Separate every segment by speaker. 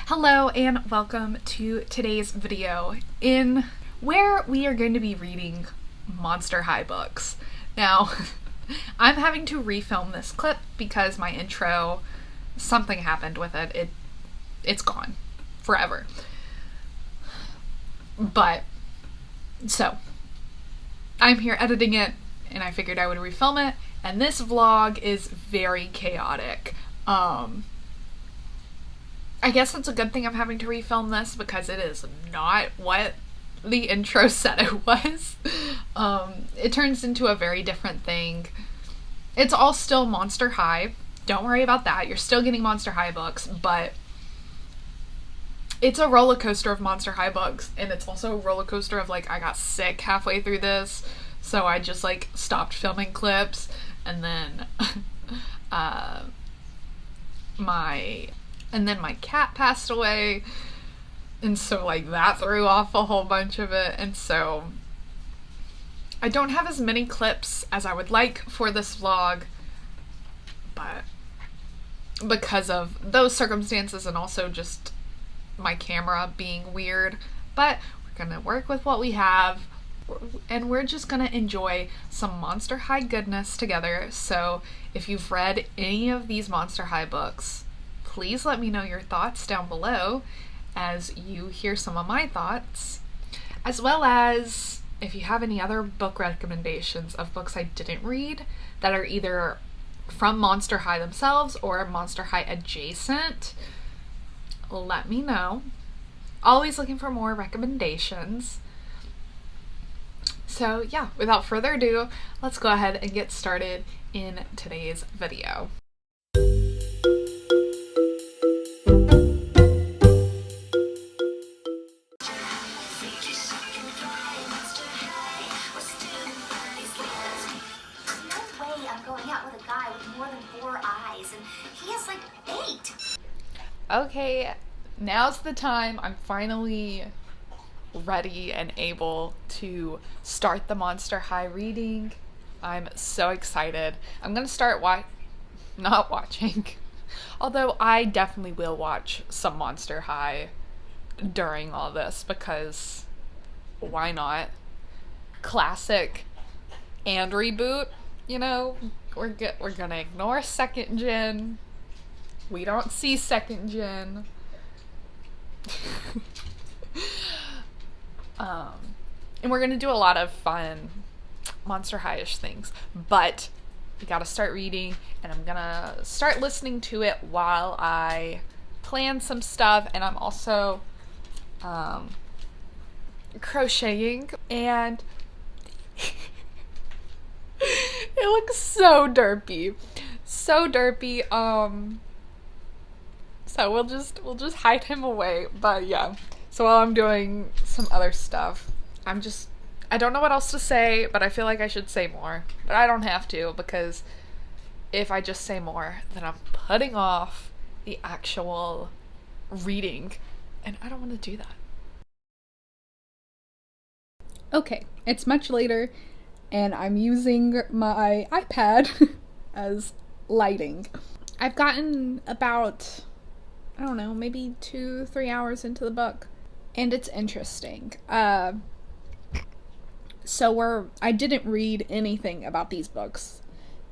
Speaker 1: Hello and welcome to today's video in where we are going to be reading Monster High books. Now, I'm having to refilm this clip because my intro, something happened with it. It's gone forever. But, so, I'm here editing it and I figured I would refilm it, and this vlog is very chaotic. I guess it's a good thing I'm having to refilm this because it is not what the intro said it was. It turns into a very different thing. It's all still Monster High. Don't worry about that. You're still getting Monster High books, but it's a roller coaster of Monster High books, and it's also a roller coaster of, like, I got sick halfway through this, so I just, like, stopped filming clips, and then my cat passed away, and so, like, that threw off a whole bunch of it, and so I don't have as many clips as I would like for this vlog, but because of those circumstances and also just my camera being weird, but we're gonna work with what we have, and we're just gonna enjoy some Monster High goodness together. So if you've read any of these Monster High books, please let me know your thoughts down below as you hear some of my thoughts, as well as if you have any other book recommendations of books I didn't read that are either from Monster High themselves or Monster High adjacent. Let me know. Always looking for more recommendations. So yeah, without further ado, let's go ahead and get started in today's video. Okay, now's the time. I'm finally ready and able to start the Monster High reading. I'm so excited. I'm gonna start not watching, although I definitely will watch some Monster High during all this because why not? Classic and reboot, you know? We're gonna ignore second gen. We don't see second gen. And we're gonna do a lot of fun Monster High-ish things, but we gotta start reading, and I'm gonna start listening to it while I plan some stuff, and I'm also crocheting, and it looks so derpy. So derpy. So we'll just hide him away. But yeah. So while I'm doing some other stuff, I don't know what else to say, but I feel like I should say more. But I don't have to, because if I just say more, then I'm putting off the actual reading, and I don't want to do that.
Speaker 2: Okay, it's much later, and I'm using my iPad as lighting. I've gotten about, I don't know, maybe 2-3 hours into the book, and it's interesting. So I didn't read anything about these books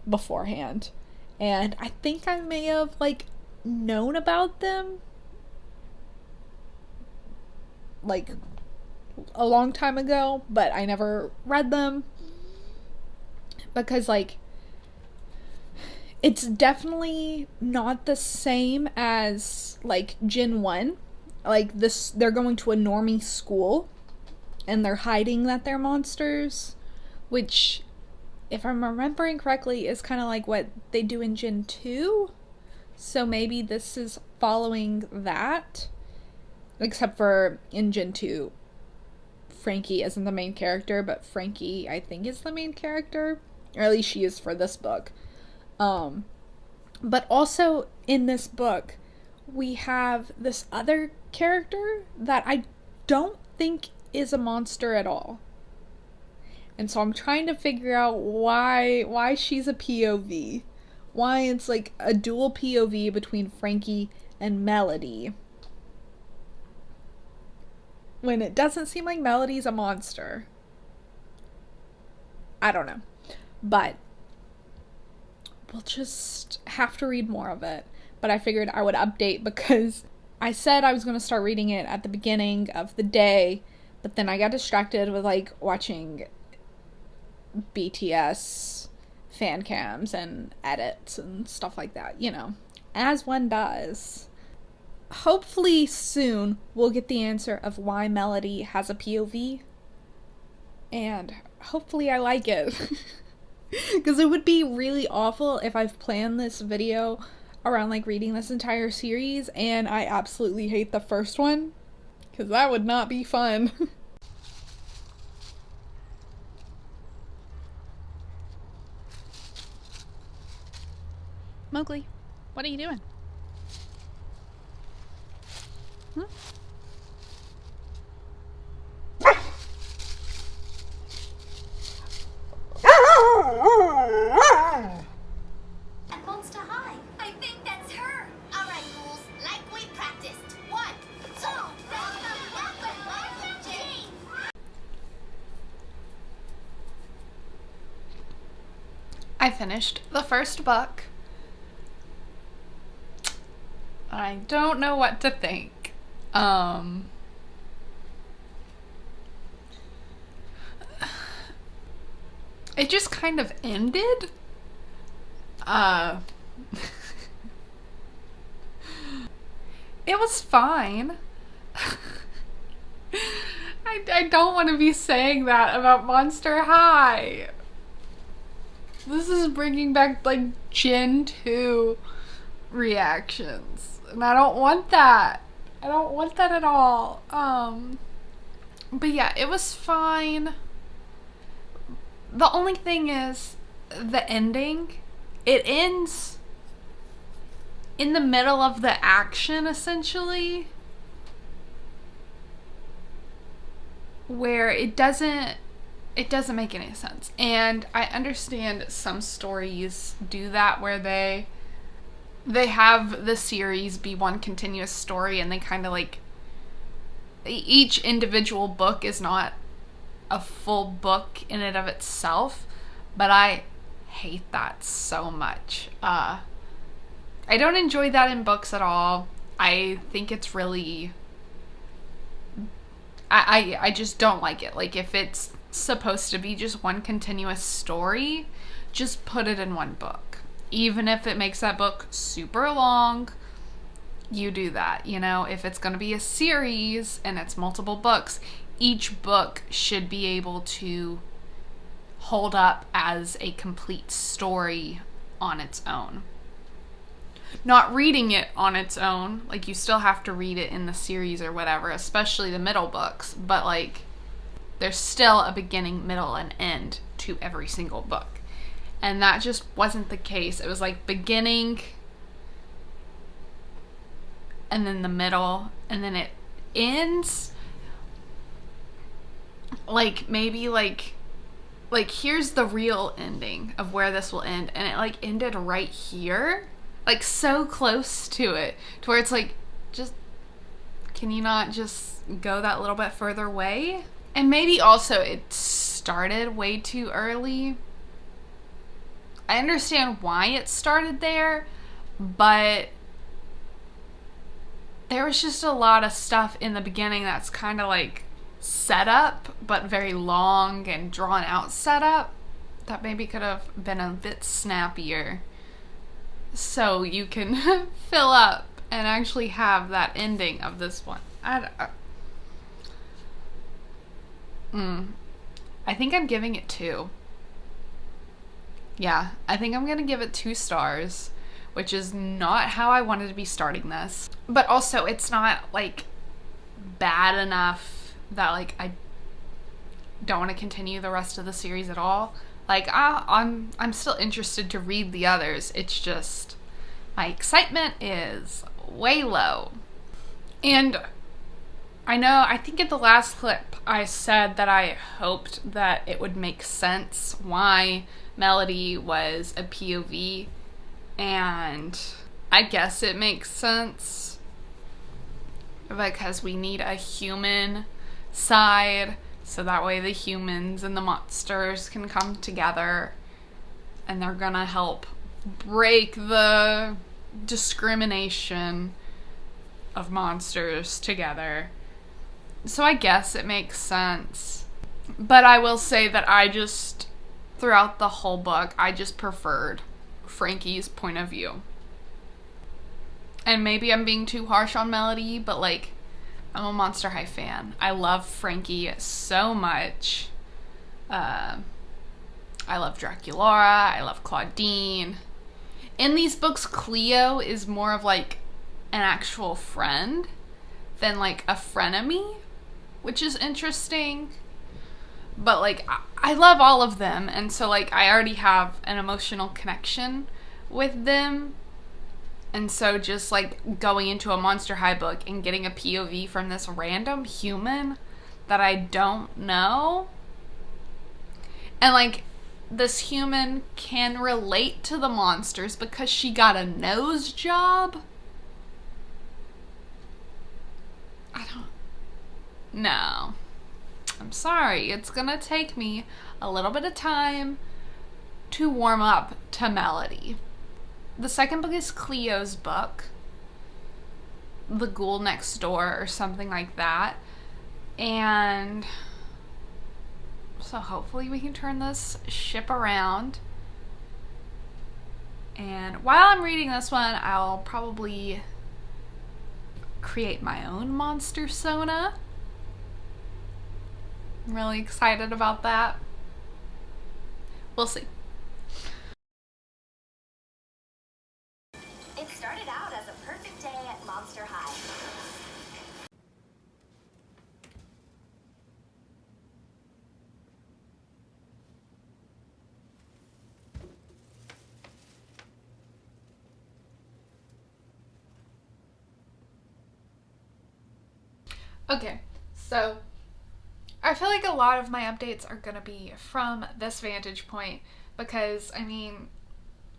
Speaker 2: beforehand, and I think I may have, like, known about them, like, a long time ago, but I never read them, because, like, it's definitely not the same as, like, Gen 1. Like, they're going to a normie school, and they're hiding that they're monsters, which, if I'm remembering correctly, is kind of like what they do in Gen 2. So maybe this is following that, except for in Gen 2, Frankie isn't the main character, but Frankie, I think, is the main character, or at least she is for this book. But also in this book, we have this other character that I don't think is a monster at all. And so I'm trying to figure out why she's a POV. Why it's like a dual POV between Frankie and Melody. when it doesn't seem like Melody's a monster. I don't know. But we'll just have to read more of it. But I figured I would update because I said I was going to start reading it at the beginning of the day, but then I got distracted with like watching BTS fan cams and edits and stuff like that, as one does. Hopefully soon we'll get the answer of why Melody has a POV, and hopefully I like it. Because it would be really awful if I've planned this video around like reading this entire series and I absolutely hate the first one, because that would not be fun. Mowgli, what are you doing?
Speaker 3: At Monster High. I think that's her. All right, ghouls, like we practiced. 1, 2, welcome, Jane.
Speaker 1: I finished the first book. I don't know what to think. It just kind of ended. It was fine. I don't want to be saying that about Monster High. This is bringing back like Gen 2 reactions, and I don't want that. I don't want that at all. But yeah, it was fine. The only thing is the ending. It ends in the middle of the action, essentially, where it doesn't make any sense. And I understand some stories do that, where they have the series be one continuous story, and they kind of like, each individual book is not a full book in and of itself, but I hate that so much. I don't enjoy that in books at all. I think it's really, I just don't like it. Like, if it's supposed to be just one continuous story, just put it in one book. Even if it makes that book super long, you do that. If it's going to be a series and it's multiple books, each book should be able to hold up as a complete story on its own. Not reading it on its own, like, you still have to read it in the series or whatever, especially the middle books, but like, there's still a beginning, middle, and end to every single book. And that just wasn't the case. It was like beginning, and then the middle, and then it ends. Like, maybe like here's the real ending of where this will end, and it like ended right here, like so close to it, to where it's like, just, can you not just go that little bit further away? And maybe also it started way too early. I understand why it started there, but there was just a lot of stuff in the beginning that's kind of like setup, but very long and drawn out setup, that maybe could have been a bit snappier, so you can fill up and actually have that ending of this one. I think I'm giving it 2. Yeah, I think I'm gonna give it 2 stars, which is not how I wanted to be starting this. But also, it's not like bad enough that like I don't want to continue the rest of the series at all. Like, I'm still interested to read the others. It's just my excitement is way low. And I think in the last clip I said that I hoped that it would make sense why Melody was a POV, and I guess it makes sense, because we need a human side, so that way the humans and the monsters can come together, and they're gonna help break the discrimination of monsters together. So I guess it makes sense. But I will say that throughout the whole book, I just preferred Frankie's point of view. And maybe I'm being too harsh on Melody, but like, I'm a Monster High fan. I love Frankie so much. I love Draculaura. I love Claudine. In these books, Cleo is more of like an actual friend than like a frenemy, which is interesting. But like, I love all of them, and so like, I already have an emotional connection with them. And so just like going into a Monster High book and getting a POV from this random human that I don't know, and like, this human can relate to the monsters because she got a nose job. I don't know. I'm sorry. It's gonna take me a little bit of time to warm up to Melody. The second book is Cleo's book, The Ghoul Next Door, or something like that. And so hopefully we can turn this ship around. And while I'm reading this one, I'll probably create my own monster sona. I'm really excited about that. We'll see.
Speaker 3: It started out as a perfect day at Monster High.
Speaker 1: Okay, so I feel like a lot of my updates are going to be from this vantage point because, I mean,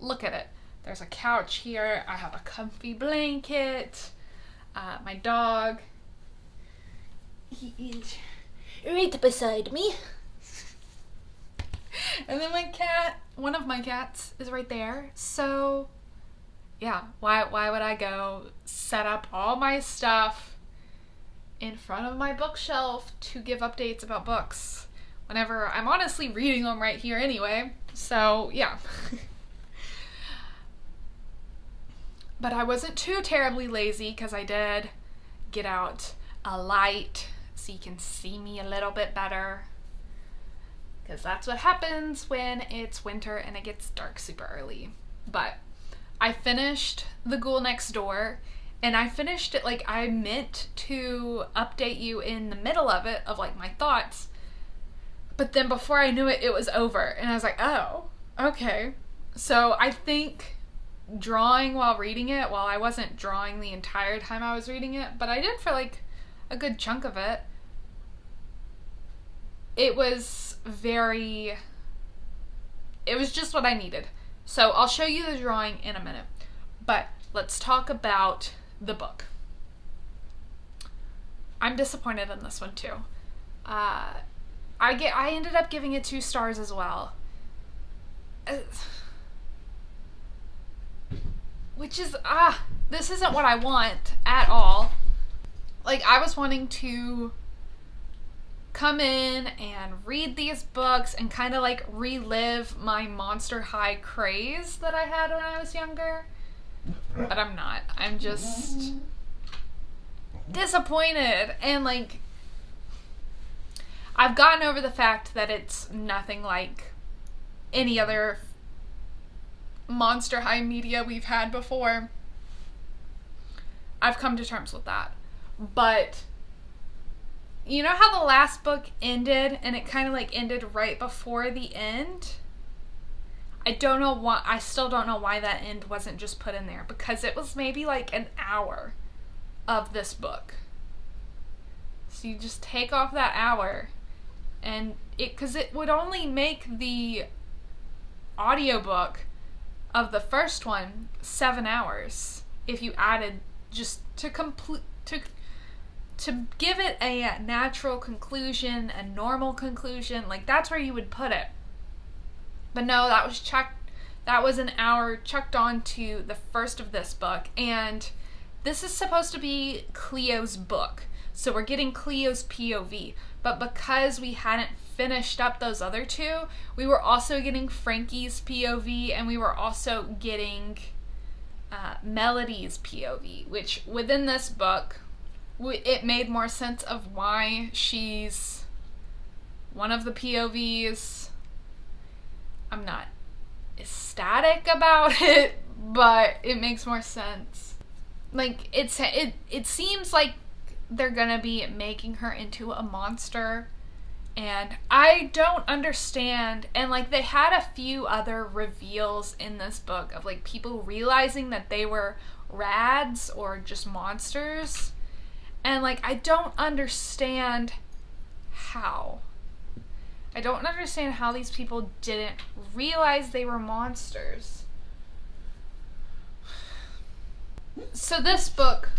Speaker 1: look at it. There's a couch here. I have a comfy blanket. My dog, he is right beside me. And then my cat, one of my cats, is right there. So, yeah, why would I go set up all my stuff in front of my bookshelf to give updates about books whenever I'm honestly reading them right here anyway? So, yeah. But I wasn't too terribly lazy because I did get out a light so you can see me a little bit better. Because that's what happens when it's winter and it gets dark super early. But I finished The Ghoul Next Door, and I finished it like I meant to update you in the middle of it, of like my thoughts. But then before I knew it, it was over. And I was like, oh, okay. So I think drawing while reading it, while I wasn't drawing the entire time I was reading it, but I did for like a good chunk of it. It was just what I needed. So I'll show you the drawing in a minute. But let's talk about the book. I'm disappointed in this one too. I ended up giving it 2 stars as well. Which is, this isn't what I want at all. Like, I was wanting to come in and read these books and kind of like relive my Monster High craze that I had when I was younger. But I'm not. I'm just disappointed. And like, I've gotten over the fact that it's nothing like any other Monster High media we've had before. I've come to terms with that. But you know how the last book ended and it kind of like ended right before the end? I still don't know why that end wasn't just put in there, because it was maybe like an hour of this book. So you just take off that hour and because it would only make the audiobook of the first one 7 hours if you added just to to give it a natural conclusion, a normal conclusion, like that's where you would put it. But no, that was an hour chucked onto the first of this book, and this is supposed to be Cleo's book. So we're getting Cleo's POV. But because we hadn't finished up those other two, we were also getting Frankie's POV, and we were also getting Melody's POV, which within this book, it made more sense of why she's one of the POVs. I'm not ecstatic about it, but it makes more sense. Like, it seems like they're gonna be making her into a monster, and I don't understand. And like, they had a few other reveals in this book of like people realizing that they were rads or just monsters, and like, I don't understand how. I don't understand how these people didn't realize they were monsters. So this book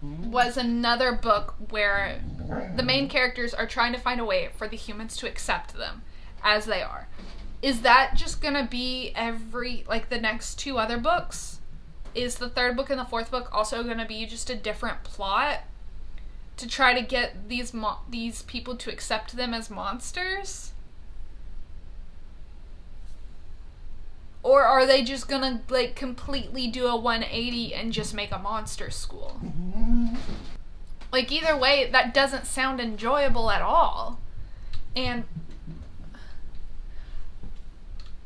Speaker 1: was another book where the main characters are trying to find a way for the humans to accept them as they are. Is that just gonna be the next two other books? Is the third book and the fourth book also gonna be just a different plot to try to get these people to accept them as monsters? Or are they just gonna like completely do a 180 and just make a monster school? Like, either way, that doesn't sound enjoyable at all. And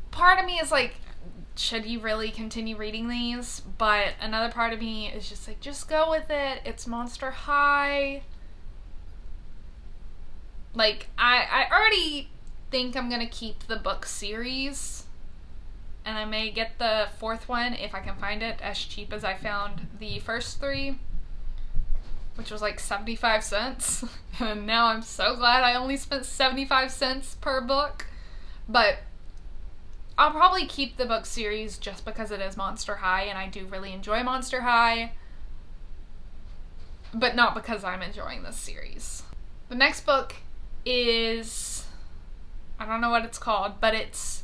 Speaker 1: part of me is like, should you really continue reading these? But another part of me is just like, just go with it. It's Monster High. Like, I already think I'm gonna keep the book series. And I may get the fourth one if I can find it, as cheap as I found the first three, which was like 75 cents. And now I'm so glad I only spent 75 cents per book. But I'll probably keep the book series just because it is Monster High, and I do really enjoy Monster High. But not because I'm enjoying this series. The next book is, I don't know what it's called, but it's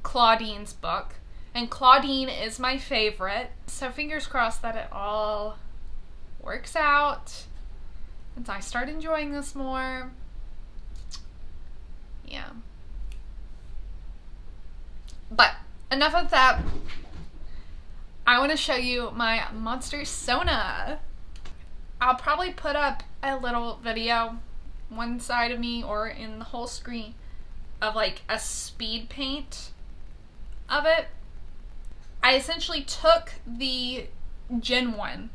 Speaker 1: Claudine's book. And Claudine is my favorite. So fingers crossed that it all works out and I start enjoying this more. Yeah. But enough of that. I want to show you my Monster Sona. I'll probably put up a little video, one side of me or in the whole screen, of like a speed paint of it. I essentially took the Gen 1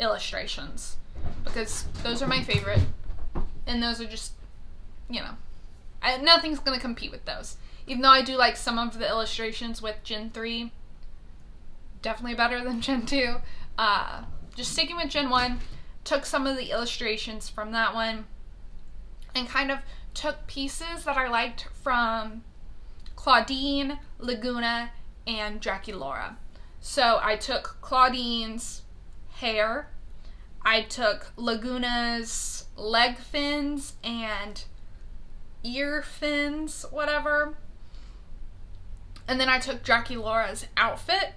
Speaker 1: illustrations because those are my favorite, and those are just, you know, nothing's gonna compete with those. Even though I do like some of the illustrations with Gen 3, definitely better than Gen 2. Just sticking with Gen 1, took some of the illustrations from that one and kind of took pieces that I liked from Claudine, Laguna, and Draculaura. So I took Claudine's hair, I took Laguna's leg fins and ear fins, whatever, and then I took Draculaura's outfit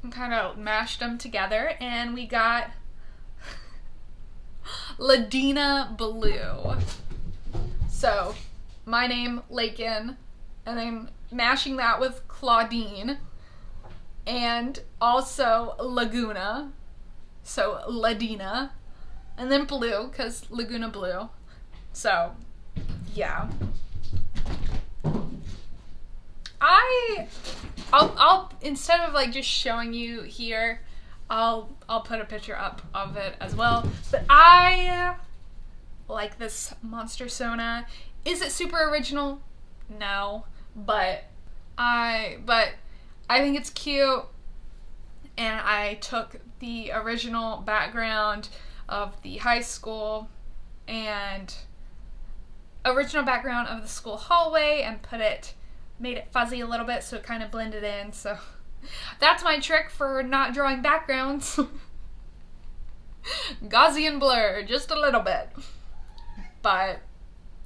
Speaker 1: and kind of mashed them together, and we got Ladina Blue. So my name, Lakin, and then mashing that with Claudine, and also Laguna, so Ladina, and then blue, because Laguna Blue. So, yeah. I'll instead of like just showing you here, I'll put a picture up of it as well. But I like this Monster Sona. Is it super original? No, but I think it's cute, and I took the original background of the high school and original background of the school hallway and made it fuzzy a little bit so it kind of blended in. So that's my trick for not drawing backgrounds. Gaussian blur, just a little bit. But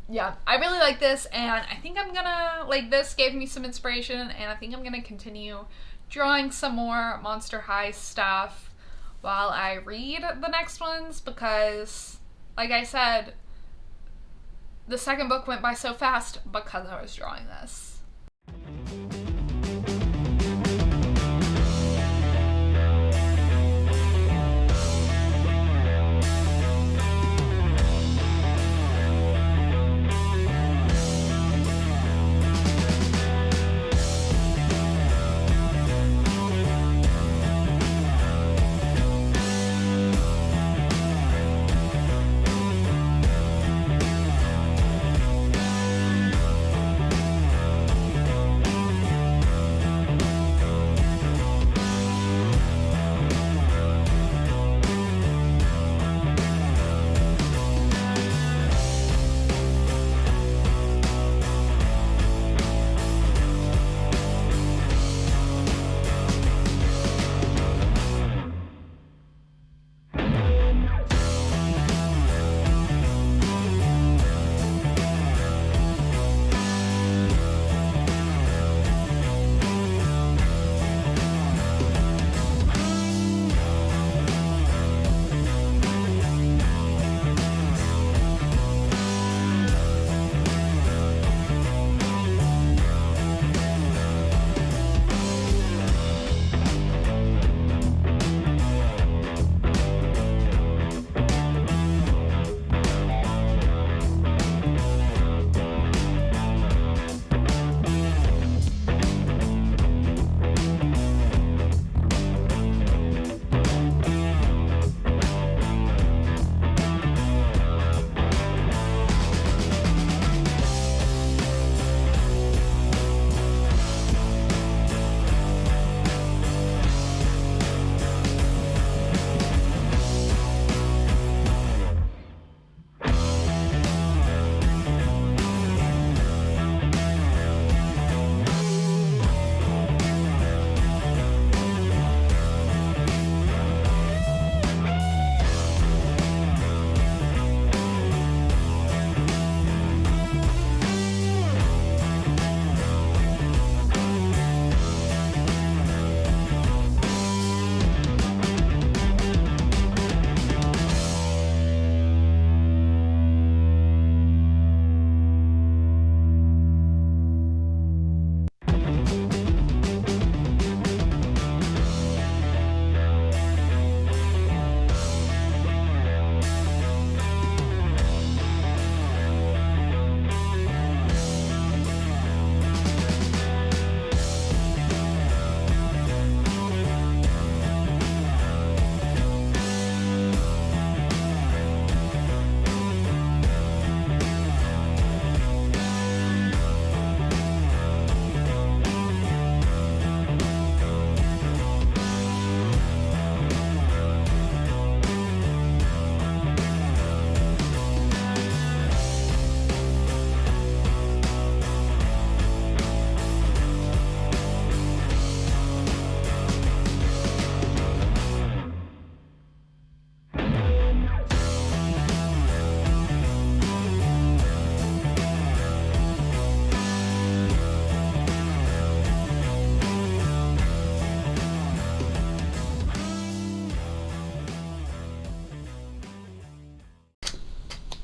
Speaker 1: yeah, I really like this, and I think I'm gonna, like, this gave me some inspiration, and I think I'm gonna continue drawing some more Monster High stuff while I read the next ones, because, like I said, the second book went by so fast because I was drawing this.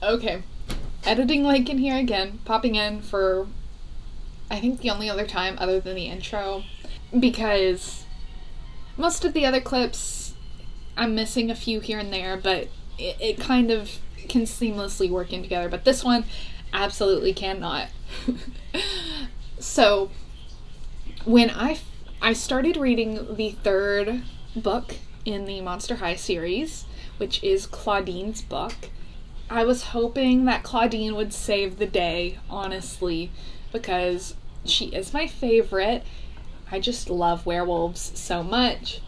Speaker 1: Okay, editing Lincoln here again, popping in for, I think, the only other time other than the intro, because most of the other clips, I'm missing a few here and there, but it kind of can seamlessly work in together, but this one absolutely cannot. So, when I started reading the third book in the Monster High series, which is Claudine's book, I was hoping that Claudine would save the day, honestly, because she is my favorite. I just love werewolves so much.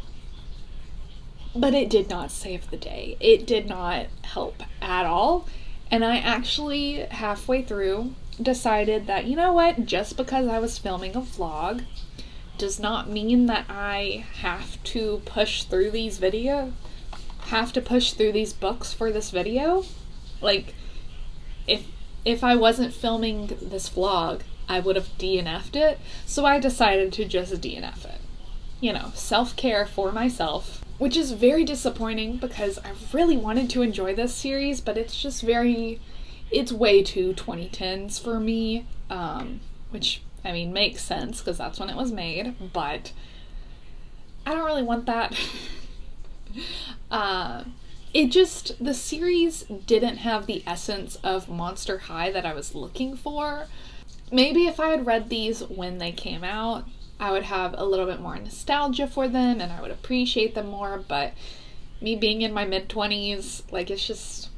Speaker 1: But it did not save the day. It did not help at all. And I actually, halfway through, decided that, you know what, just because I was filming a vlog does not mean that I have to push through these videos.
Speaker 2: have to push through these books for this video. Like, if I wasn't filming this vlog, I would have DNF'd it, so I decided to just DNF it. You know, self-care for myself, which is very disappointing because I really wanted to enjoy this series, but it's just it's way too 2010s for me, which, I mean, makes sense because that's when it was made, but I don't really want that. The series didn't have the essence of Monster High that I was looking for. Maybe if I had read these when they came out, I would have a little bit more nostalgia for them and I would appreciate them more, but me being in my mid-20s, like, it's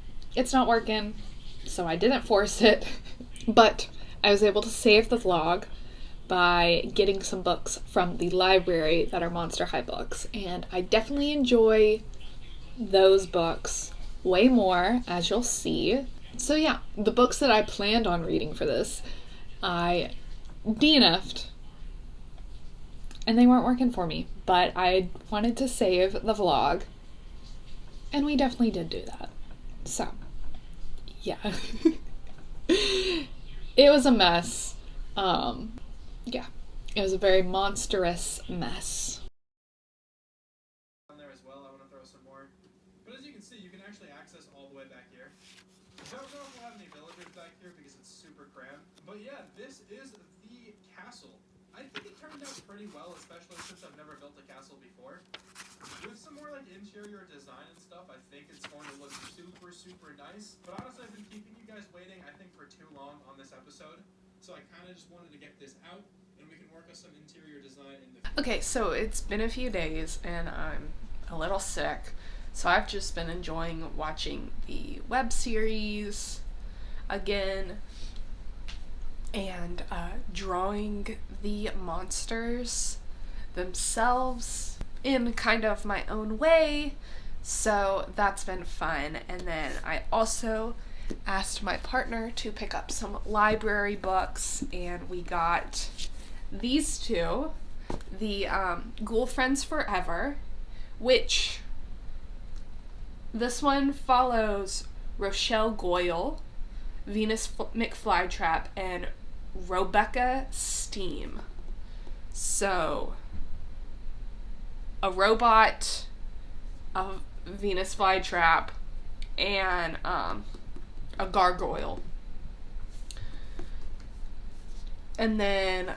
Speaker 2: not working, so I didn't force it. But I was able to save the vlog by getting some books from the library that are Monster High books, and I definitely enjoy those books way more, as you'll see. So yeah, the books that I planned on reading for this, I DNF'd, and they weren't working for me, but I wanted to save the vlog, and we definitely did do that. So, yeah. It was a mess. Yeah, it was a very monstrous mess.
Speaker 4: On there as well, I want to throw some more. But as you can see, you can actually access all the way back here. I don't know if we'll have any villagers back here because it's super cramped. But yeah, this is the castle. I think it turned out pretty well, especially since I've never built a castle before. With some more like interior design and stuff, I think it's going to look super, super nice. But honestly, I've been keeping you guys waiting, I think, for too long on this episode. So I kind of just wanted to get this out, and we can work on some interior design in the future.
Speaker 1: Okay, so it's been a few days and I'm a little sick, so I've just been enjoying watching the web series again and drawing the monsters themselves in kind of my own way, so that's been fun. And then I also asked my partner to pick up some library books, and we got these two, the Ghoul Friends Forever, which this one follows Rochelle Goyle, Venus McFlytrap, and Rebecca Steam. So, a robot, a Venus flytrap, and a gargoyle. And then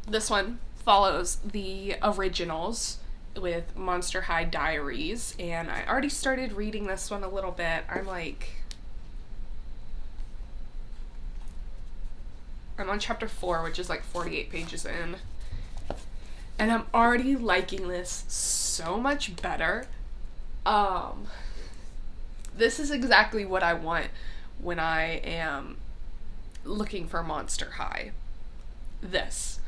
Speaker 1: this one follows the originals with Monster High Diaries, and I already started reading this one a little bit. I'm on chapter 4, which is like 48 pages in, and I'm already liking this so much better. This is exactly what I want when I am looking for Monster High. This.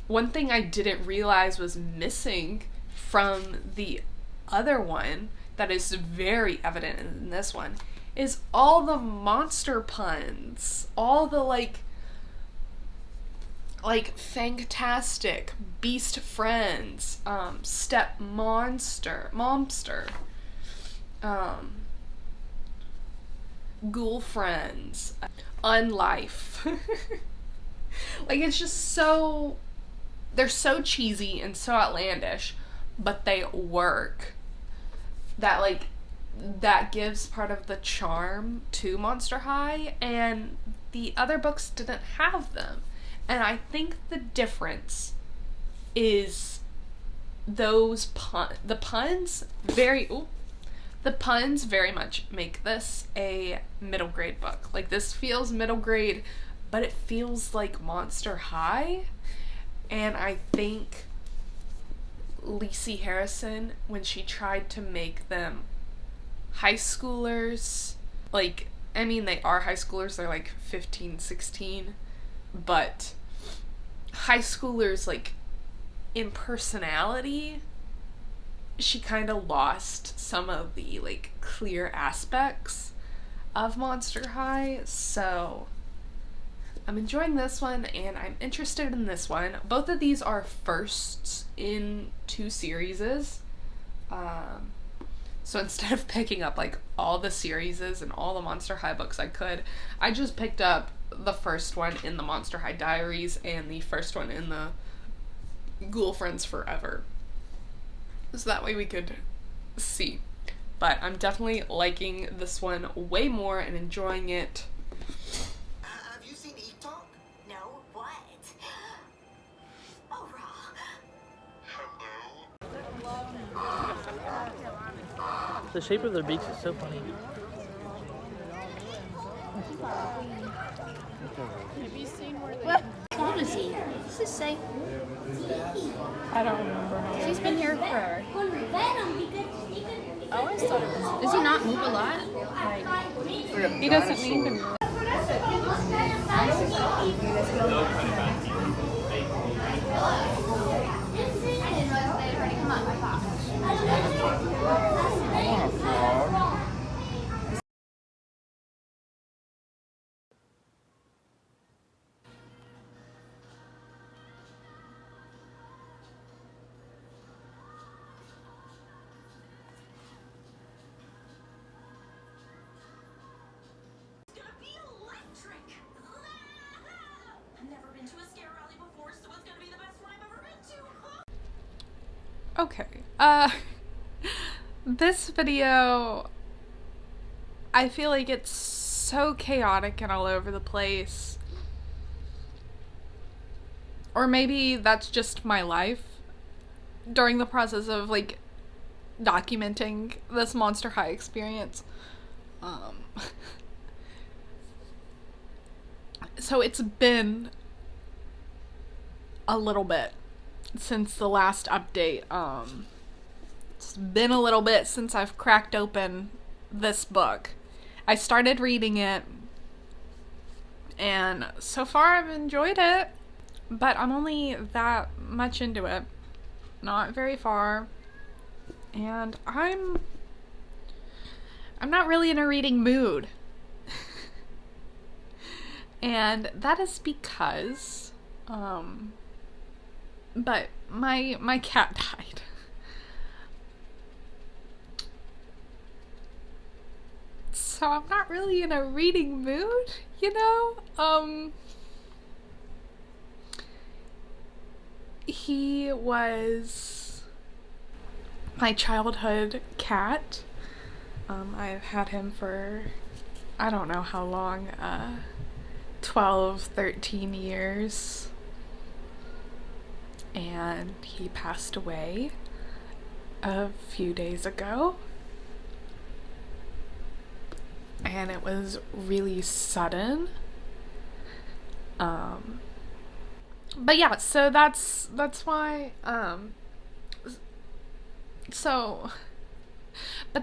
Speaker 1: One thing I didn't realize was missing from the other one that is very evident in this one is all the monster puns. All the like fantastic beast friends, step momster, ghoul friends, unlife. Like, it's just so, they're so cheesy and so outlandish, but they work. That gives part of the charm to Monster High, and the other books didn't have them. And I think the difference is those the puns very much make this a middle grade book. Like, this feels middle grade, but it feels like Monster High. And I think Lacey Harrison, when she tried to make them high schoolers, like, I mean, they are high schoolers, they're like 15, 16, but high schoolers, like, in personality, she kind of lost some of the, like, clear aspects of Monster High. So I'm enjoying this one, and I'm interested in this one. Both of these are firsts in two series. So instead of picking up like all the series and all the Monster High books I just picked up the first one in the Monster High Diaries and the first one in the Ghoul Friends Forever. So that way we could see. But I'm definitely liking this one way more and enjoying it.
Speaker 3: Have you seen Eat Talk? No, what? Oh, raw.
Speaker 5: The shape of their beaks is so funny.
Speaker 6: How old is he? Does this say?
Speaker 2: I don't remember.
Speaker 6: He's been here for. I always thought it was. Does he not move a lot? Like,
Speaker 2: He doesn't need to.
Speaker 1: Okay. This video, I feel like it's so chaotic and all over the place. Or maybe that's just my life during the process of like documenting this Monster High experience. So it's been a little bit since the last update. It's been a little bit since I've cracked open this book. I started reading it, and so far I've enjoyed it, but I'm only that much into it, not very far, and I'm not really in a reading mood. And that is because but my cat died. So I'm not really in a reading mood, you know? He was my childhood cat. I've had him for I don't know how long, 12, 13 years. And he passed away a few days ago. And it was really sudden. But yeah, so that's why, but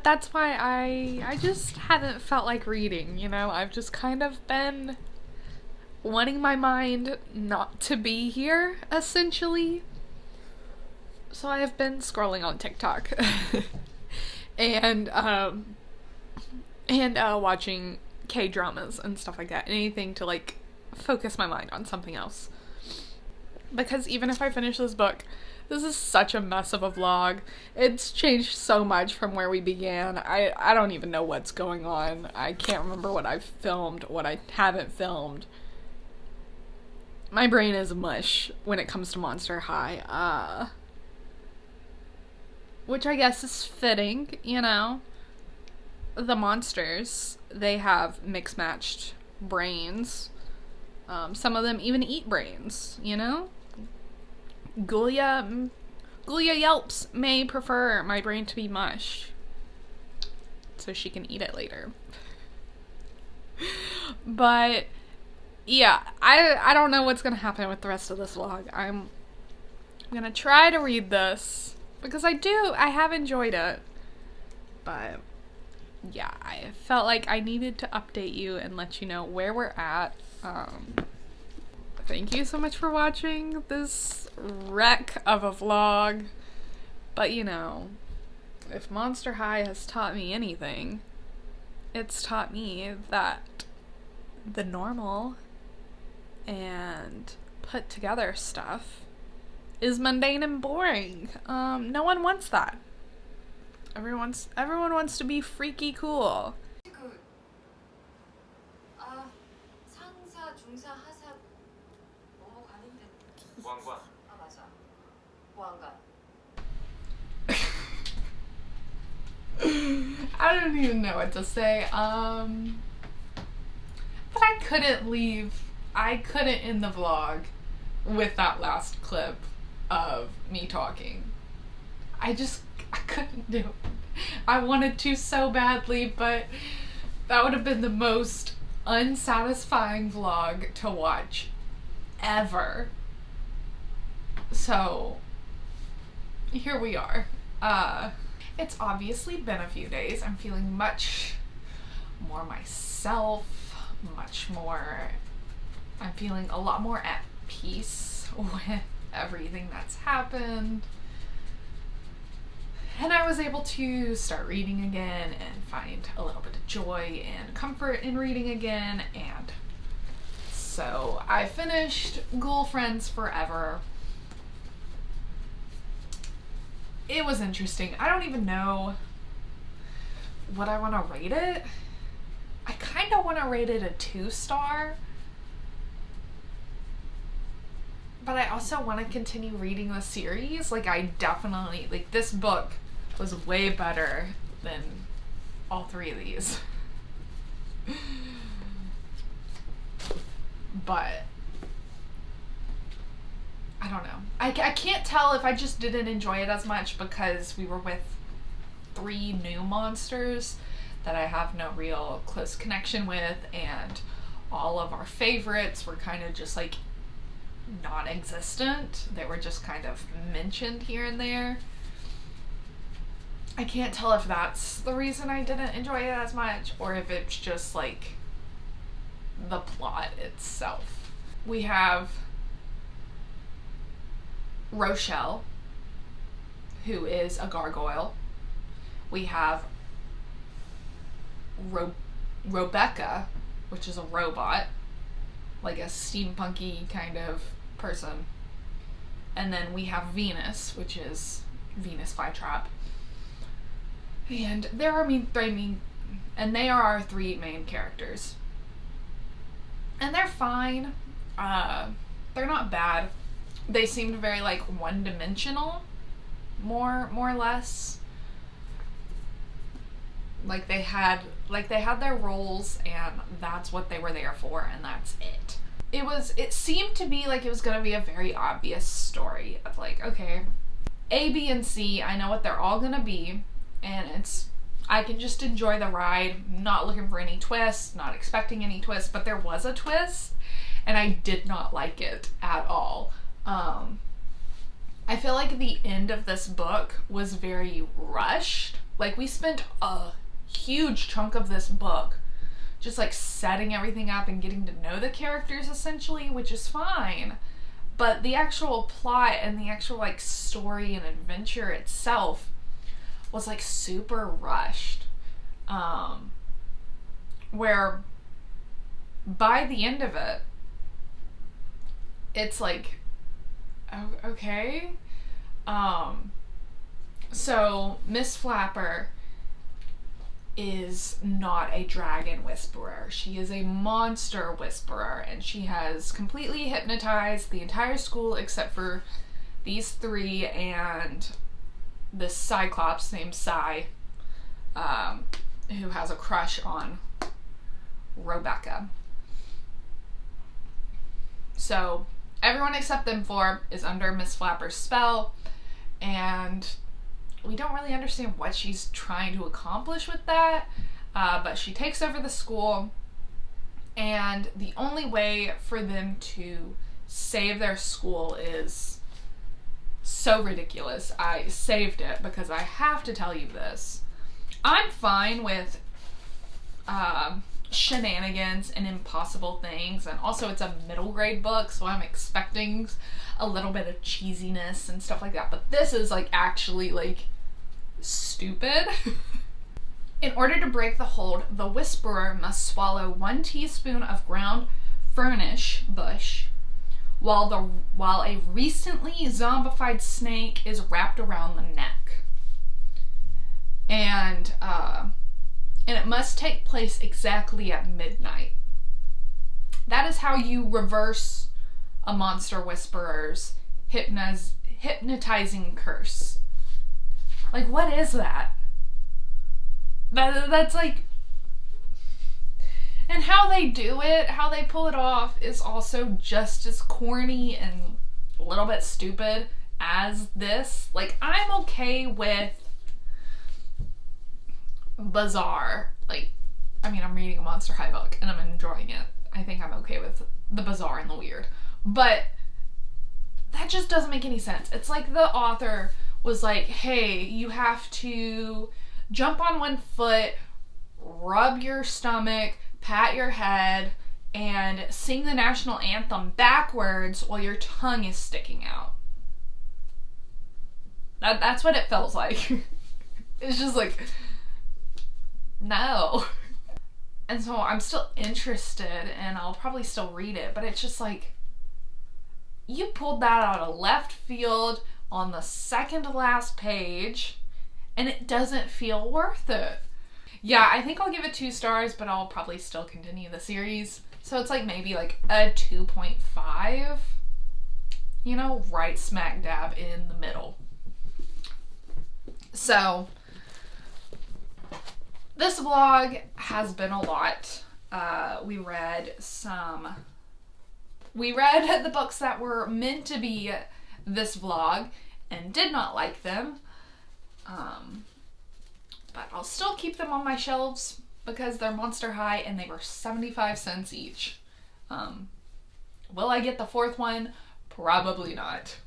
Speaker 1: that's why I just haven't felt like reading, you know? I've just kind of been wanting my mind not to be here, essentially. So I have been scrolling on TikTok and watching K-dramas and stuff like that. Anything to like focus my mind on something else. Because even if I finish this book, this is such a mess of a vlog. It's changed so much from where we began. I don't even know what's going on. I can't remember what I've filmed, what I haven't filmed. My brain is mush when it comes to Monster High. Which I guess is fitting, you know? The monsters, they have mixed-matched brains. Some of them even eat brains, you know? Ghoulia Yelps may prefer my brain to be mush, so she can eat it later. But yeah, I don't know what's gonna happen with the rest of this vlog. I'm gonna try to read this because I have enjoyed it, but yeah, I felt like I needed to update you and let you know where we're at. Thank you so much for watching this wreck of a vlog. But you know, if Monster High has taught me anything, it's taught me that the normal and put together stuff is mundane and boring. No one wants that. Everyone wants to be freaky cool.
Speaker 5: 상사, 중사, 하사 뭐뭐 가는데. 보안관. 아 맞아. 보안관.
Speaker 1: I don't even know what to say. But I couldn't end the vlog with that last clip of me talking. I couldn't do it. I wanted to so badly, but that would have been the most unsatisfying vlog to watch ever. So here we are. It's obviously been a few days. I'm feeling much more myself, I'm feeling a lot more at peace with everything that's happened. And I was able to start reading again and find a little bit of joy and comfort in reading again. And so I finished Ghoul Friends Forever. It was interesting. I don't even know what I want to rate it. I kind of want to rate it a 2-star. But I also want to continue reading the series. Like, I definitely, like, this book was way better than all 3 of these. But I don't know. I can't tell if I just didn't enjoy it as much because we were with 3 new monsters that I have no real close connection with, and all of our favorites were kind of just like non-existent. They were just kind of mentioned here and there. I can't tell if that's the reason I didn't enjoy it as much, or if it's just like the plot itself. We have Rochelle, who is a gargoyle. We have Rebecca, which is a robot, like a steampunky kind of person. And then we have Venus, which is Venus Flytrap. And they are our 3 main characters. And they're fine. They're not bad. They seemed very like one-dimensional, more or less. Like they had their roles, and that's what they were there for, and that's it. It seemed to be like it was gonna be a very obvious story of like, okay, A, B, and C, I know what they're all gonna be, and I can just enjoy the ride, not looking for any twists, not expecting any twists, but there was a twist, and I did not like it at all. I feel like the end of this book was very rushed. Like, we spent a huge chunk of this book just like setting everything up and getting to know the characters essentially, which is fine. But the actual plot and the actual like story and adventure itself was like super rushed. Where by the end of it, it's like, okay. So Miss Flapper is not a dragon whisperer. She is a monster whisperer, and she has completely hypnotized the entire school except for these 3 and this Cyclops named Psy, who has a crush on Rebecca. So everyone except them 4 is under Miss Flapper's spell, and we don't really understand what she's trying to accomplish with that, but she takes over the school, and the only way for them to save their school is so ridiculous. I saved it because I have to tell you this. I'm fine with shenanigans and impossible things, and also it's a middle grade book, so I'm expecting a little bit of cheesiness and stuff like that, but this is like actually like stupid. In order to break the hold, the whisperer must swallow 1 teaspoon of ground furnish bush while a recently zombified snake is wrapped around the neck. and it must take place exactly at midnight. That is how you reverse a monster whisperer's hypnotizing curse. Like, what is that? That's like... And how they do it, how they pull it off, is also just as corny and a little bit stupid as this. Like, I'm okay with bizarre. Like, I mean, I'm reading a Monster High book and I'm enjoying it. I think I'm okay with the bizarre and the weird. But that just doesn't make any sense. It's like the author was like, hey, you have to jump on one foot, rub your stomach, pat your head, and sing the national anthem backwards while your tongue is sticking out. That's what it feels like. It's just like, no. And so I'm still interested and I'll probably still read it, but it's just like, you pulled that out of left field on the second to last page and it doesn't feel worth it. Yeah, I think I'll give it 2 stars, but I'll probably still continue the series. So it's like maybe like a 2.5, you know, right smack dab in the middle. So this vlog has been a lot. We read the books that were meant to be this vlog and did not like them. But I'll still keep them on my shelves because they're Monster High and they were 75 cents each. Will I get the 4th one? Probably not.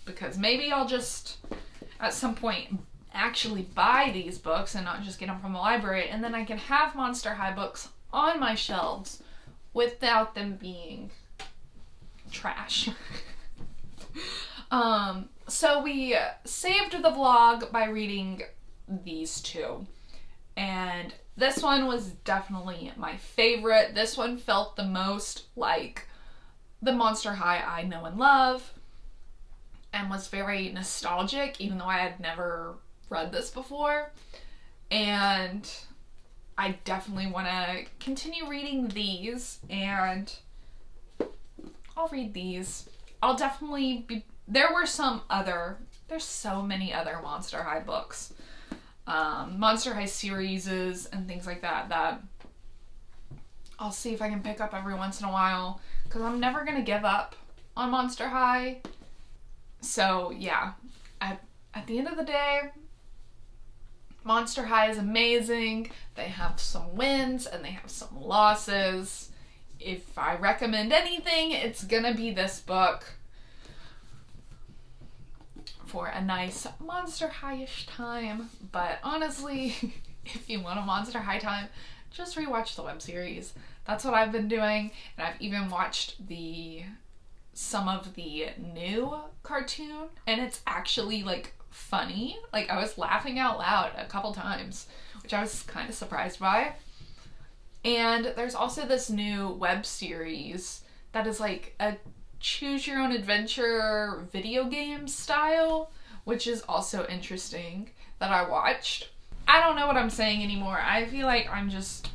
Speaker 1: Because maybe I'll just, at some point, actually buy these books and not just get them from the library, and then I can have Monster High books on my shelves without them being trash. So we saved the vlog by reading these 2. And this one was definitely my favorite. This one felt the most like the Monster High I know and love and was very nostalgic, even though I had never read this before. And I definitely want to continue reading these, and I'll read these. I'll definitely be... There's so many other Monster High books. Monster High series and things like that I'll see if I can pick up every once in a while, because I'm never going to give up on Monster High. So yeah, at the end of the day, Monster High is amazing. They have some wins and they have some losses. If I recommend anything, it's gonna be this book for a nice Monster High-ish time. But honestly, if you want a Monster High time, just rewatch the web series. That's what I've been doing, and I've even watched some of the new cartoon, and it's actually like funny. Like, I was laughing out loud a couple times, which I was kind of surprised by. And there's also this new web series that is like a choose your own adventure video game style, which is also interesting, that I watched. I don't know what I'm saying anymore. I feel like I'm just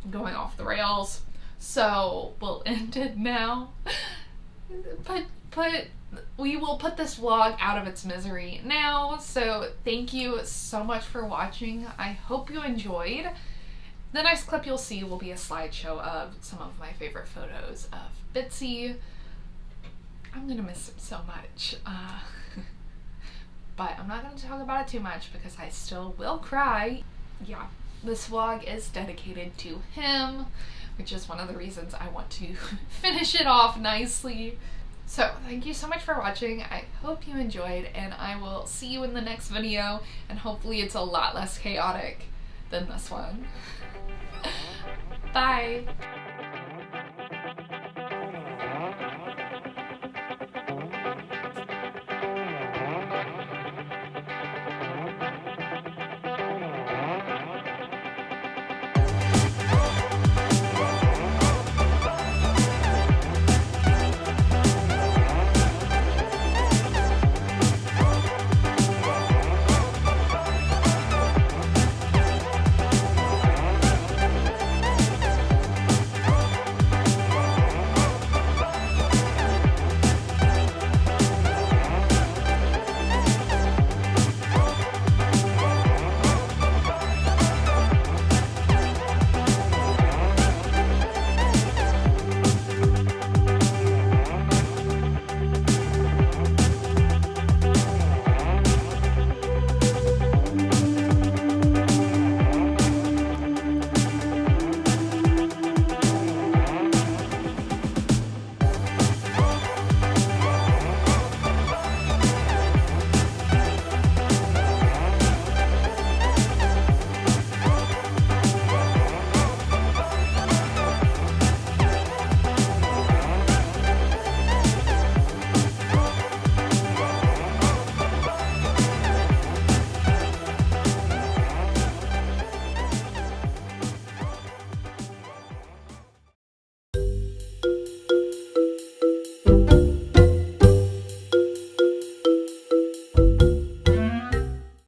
Speaker 1: going off the rails. So we'll end it now. We will put this vlog out of its misery now. So thank you so much for watching. I hope you enjoyed. The next clip you'll see will be a slideshow of some of my favorite photos of Bitzy. I'm gonna miss him so much. But I'm not gonna talk about it too much because I still will cry. Yeah, this vlog is dedicated to him, which is one of the reasons I want to finish it off nicely. So thank you so much for watching. I hope you enjoyed, and I will see you in the next video, and hopefully it's a lot less chaotic than this one. Bye!